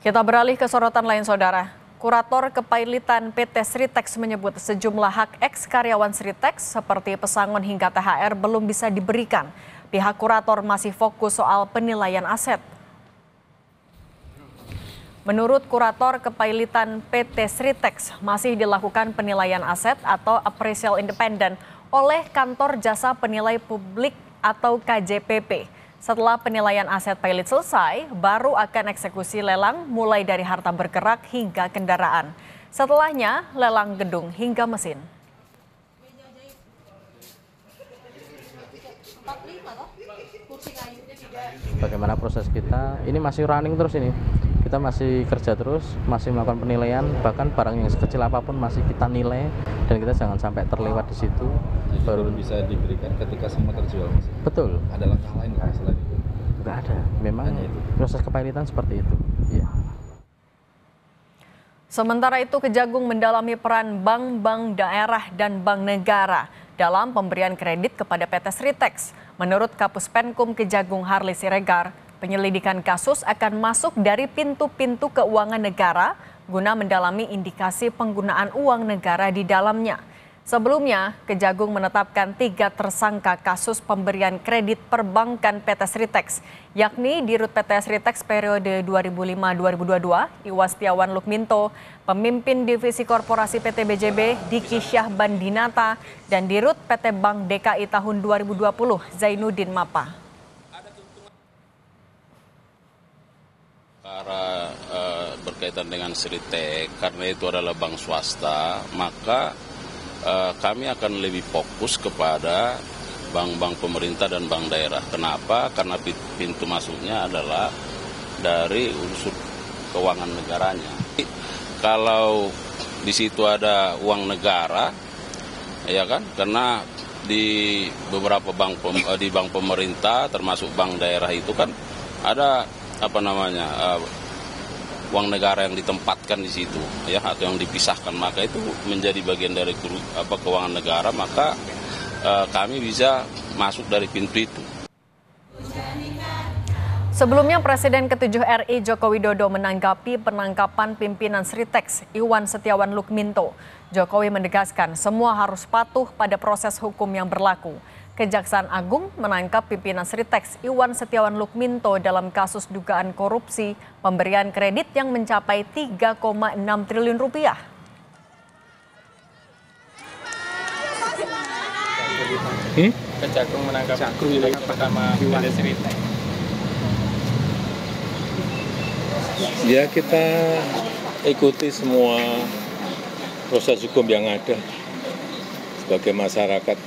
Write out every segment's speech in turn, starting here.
Kita beralih ke sorotan lain, Saudara. Kurator Kepailitan PT Sritex menyebut sejumlah hak eks-karyawan Sritex seperti pesangon hingga THR belum bisa diberikan. Pihak kurator masih fokus soal penilaian aset. Menurut Kurator Kepailitan PT Sritex, masih dilakukan penilaian aset atau appraisal independen oleh Kantor Jasa Penilai Publik atau KJPP. Setelah penilaian aset pilot selesai, baru akan eksekusi lelang mulai dari harta bergerak hingga kendaraan. Setelahnya, lelang gedung hingga mesin. Bagaimana proses kita? Ini masih running terus ini. Kita masih kerja terus, masih melakukan penilaian, bahkan barang yang sekecil apapun masih kita nilai dan kita jangan sampai terlewat di situ. Baru bisa diberikan ketika semua terjual, Mas. Betul. Ada langkah lain nggak selain itu? Nggak ada. Memang proses kepailitan seperti itu. Iya. Sementara itu, Kejagung mendalami peran bank-bank daerah dan bank negara dalam pemberian kredit kepada PT Sritex. Menurut Kapus Penkum Kejagung Harley Siregar, penyelidikan kasus akan masuk dari pintu-pintu keuangan negara guna mendalami indikasi penggunaan uang negara di dalamnya. Sebelumnya, Kejagung menetapkan 3 tersangka kasus pemberian kredit perbankan PT Sritex, yakni Dirut PT Sritex periode 2005-2022, Iwan Setiawan Lukminto, pemimpin divisi korporasi PT BJB, Diki Syahbandinata, dan Dirut PT Bank DKI tahun 2020, Zainuddin Mapa. Karena berkaitan dengan Sritex, karena itu adalah bank swasta, maka kami akan lebih fokus kepada bank-bank pemerintah dan bank daerah. Kenapa? Karena pintu masuknya adalah dari unsur keuangan negaranya. Kalau di situ ada uang negara, ya kan? Karena di beberapa bank pemerintah termasuk bank daerah itu kan ada uang negara yang ditempatkan di situ, ya, atau yang dipisahkan, maka itu menjadi bagian dari keuangan negara, maka kami bisa masuk dari pintu itu. Sebelumnya, Presiden ke-7 RI Joko Widodo menanggapi penangkapan pimpinan Sritex, Iwan Setiawan Lukminto. Jokowi menegaskan semua harus patuh pada proses hukum yang berlaku. Kejaksaan Agung menangkap pimpinan Sritex Iwan Setiawan Lukminto dalam kasus dugaan korupsi pemberian kredit yang mencapai 3,6 triliun rupiah. Kejagung menangkap direktur pertama PT Sritex. Ya, kita ikuti semua proses hukum yang ada sebagai masyarakat.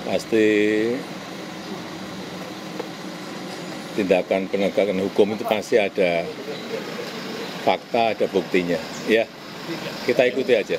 Pasti tindakan penegakan hukum itu pasti ada fakta, ada buktinya. Ya, kita ikuti aja.